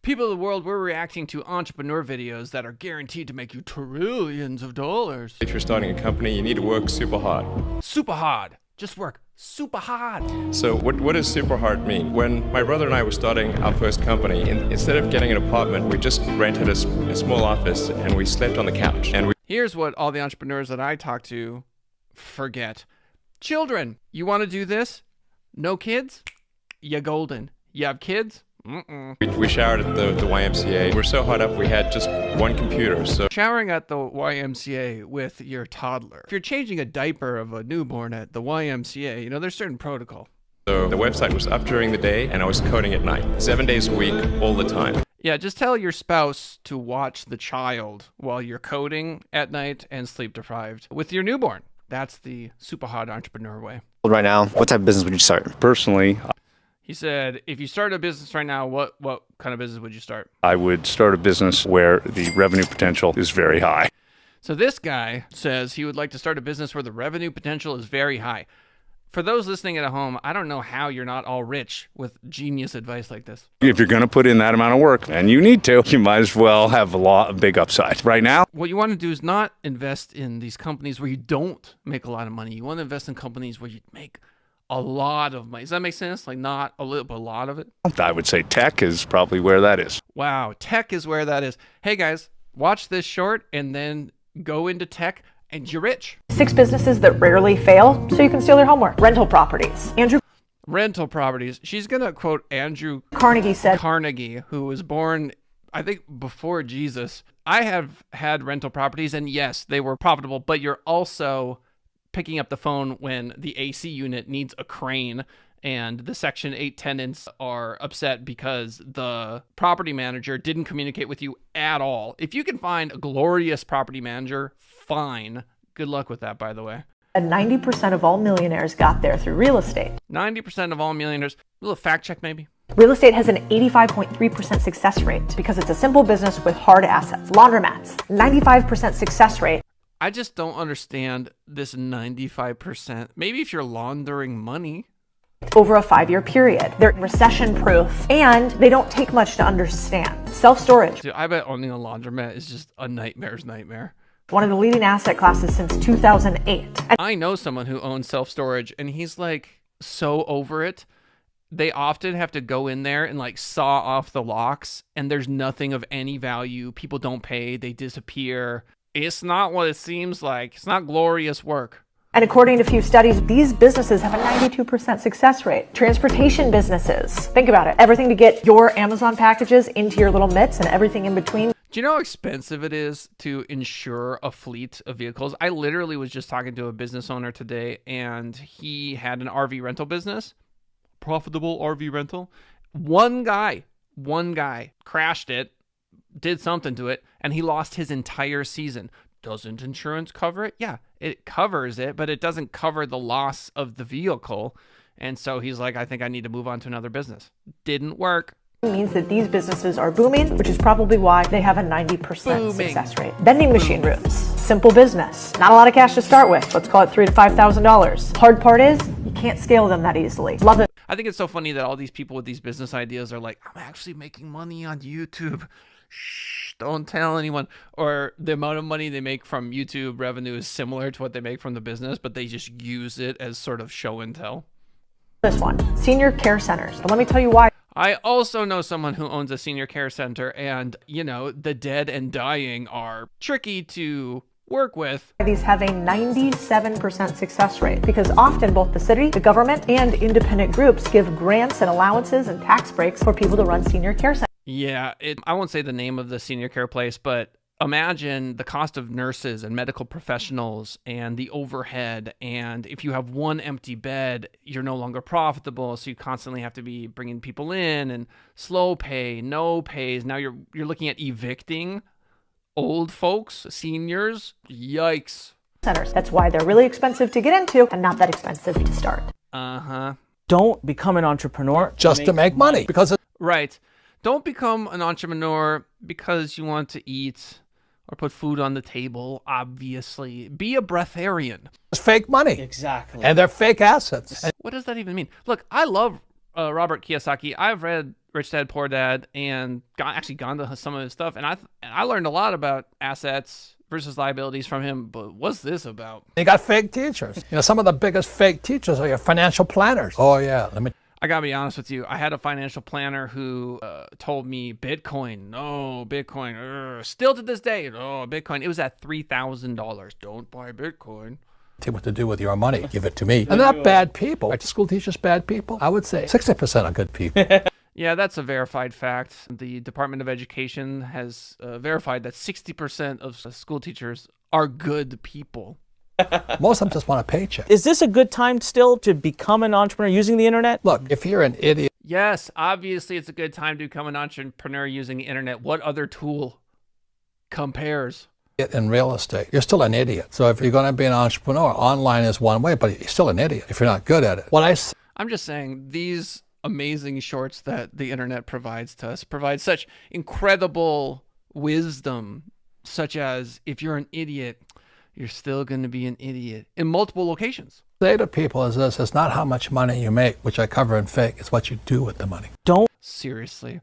People of the world, we're reacting to entrepreneur videos that are guaranteed to make you trillions of dollars. If you're starting a company, you need to work super hard. Super hard. Just work super hard. So what does super hard mean? When my brother and I were starting our first company, instead of getting an apartment, we just rented a small office and we slept on the couch. Here's what all the entrepreneurs that I talk to forget. Children, you want to do this? No kids? You're golden. You have kids? We showered at the YMCA. We're so hot up we had just one computer. So showering at the YMCA with your toddler. If you're changing a diaper of a newborn at the YMCA, you know, there's certain protocol. So the website was up during the day and I was coding at night. 7 days a week, all the time. Yeah, just tell your spouse to watch the child while you're coding at night and sleep deprived with your newborn. That's the super hot entrepreneur way. Right now, what type of business would you start? Personally, he said, if you start a business right now, what kind of business would you start? I would start a business where the revenue potential is very high. So this guy says he would like to start a business where the revenue potential is very high. For those listening at home, I don't know how you're not all rich with genius advice like this. If you're going to put in that amount of work, and you need to, you might as well have a big upside. Right now, what you want to do is not invest in these companies where you don't make a lot of money. You want to invest in companies where you make a lot of money. Does that make sense? Like not a little, but a lot of it? I would say tech is probably where that is. Wow, tech is where that is. Hey guys, watch this short and then go into tech and you're rich. 6 businesses that rarely fail so you can steal their homework. Rental properties. Rental properties. She's going to quote Andrew Carnegie said. Carnegie, who was born, I think, before Jesus. I have had rental properties and yes, they were profitable, but you're also picking up the phone when the AC unit needs a crane and the Section 8 tenants are upset because the property manager didn't communicate with you at all. If you can find a glorious property manager, fine. Good luck with that, by the way. 90% of all millionaires got there through real estate. 90% of all millionaires. A little fact check, maybe. Real estate has an 85.3% success rate because it's a simple business with hard assets. Laundromats, 95% success rate. I just don't understand this 95%. Maybe if you're laundering money. Over a 5-year period. They're recession-proof, and they don't take much to understand. Self-storage. Dude, I bet owning a laundromat is just a nightmare's nightmare. One of the leading asset classes since 2008. I know someone who owns self-storage, and he's like so over it. They often have to go in there and like saw off the locks, and there's nothing of any value. People don't pay. They disappear. It's not what it seems like. It's not glorious work. And according to a few studies, these businesses have a 92% success rate. Transportation businesses. Think about it. Everything to get your Amazon packages into your little mitts and everything in between. Do you know how expensive it is to insure a fleet of vehicles? I literally was just talking to a business owner today, and he had an RV rental business. Profitable RV rental. One guy crashed it, did something to it, and he lost his entire season. Doesn't insurance cover it? Yeah, it covers it, but it doesn't cover the loss of the vehicle. And so he's like, I think I need to move on to another business. Didn't work. It means that these businesses are booming, which is probably why they have a 90% success rate. Vending machine routes. Simple business. Not a lot of cash to start with. Let's call it $3,000 to $5,000. Hard part is you can't scale them that easily. Love it. I think it's so funny that all these people with these business ideas are like, I'm actually making money on YouTube. Shh, don't tell anyone. Or the amount of money they make from YouTube revenue is similar to what they make from the business, but they just use it as sort of show and tell. This one, senior care centers. And let me tell you why. I also know someone who owns a senior care center, and, you know, the dead and dying are tricky to work with. These have a 97% success rate because often both the city, the government, and independent groups give grants and allowances and tax breaks for people to run senior care centers. Yeah, I won't say the name of the senior care place, but imagine the cost of nurses and medical professionals and the overhead. And if you have one empty bed, you're no longer profitable. So you constantly have to be bringing people in and slow pay, no pays. Now you're looking at evicting old folks, seniors. Yikes. Centers. That's why they're really expensive to get into and not that expensive to start. Don't become an entrepreneur just to make money because right. Don't become an entrepreneur because you want to eat or put food on the table, obviously. Be a breatharian. it's fake money. Exactly. And they're fake assets. What does that even mean? Look, I love Robert Kiyosaki. I've read Rich Dad Poor Dad and actually gone to some of his stuff, and I learned a lot about assets versus liabilities from him. But what's this about? You got fake teachers. Some of the biggest fake teachers are your financial planners. Oh yeah, I gotta be honest with you. I had a financial planner who told me Bitcoin. No, Bitcoin. Still to this day, no, Bitcoin. It was at $3,000. Don't buy Bitcoin. What to do with your money? Give it to me. And they're not bad people. Like school teachers, bad people. I would say 60% are good people. Yeah, that's a verified fact. The Department of Education has verified that 60% of school teachers are good people. Most of them just want a paycheck. Is this a good time still to become an entrepreneur using the internet? Look, if you're an idiot. Yes, obviously it's a good time to become an entrepreneur using the internet. What other tool compares? In real estate, you're still an idiot. So if you're going to be an entrepreneur, online is one way, but you're still an idiot if you're not good at it. I'm just saying these amazing shorts that the internet provides to us provide such incredible wisdom, such as if you're an idiot, you're still going to be an idiot in multiple locations. Say to people is this: it's not how much money you make, which I cover in fake. It's what you do with the money. Seriously.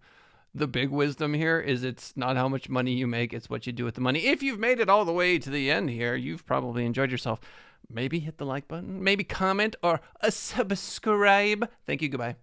The big wisdom here is it's not how much money you make, it's what you do with the money. If you've made it all the way to the end here, you've probably enjoyed yourself. Maybe hit the like button, maybe comment or a subscribe. Thank you, goodbye.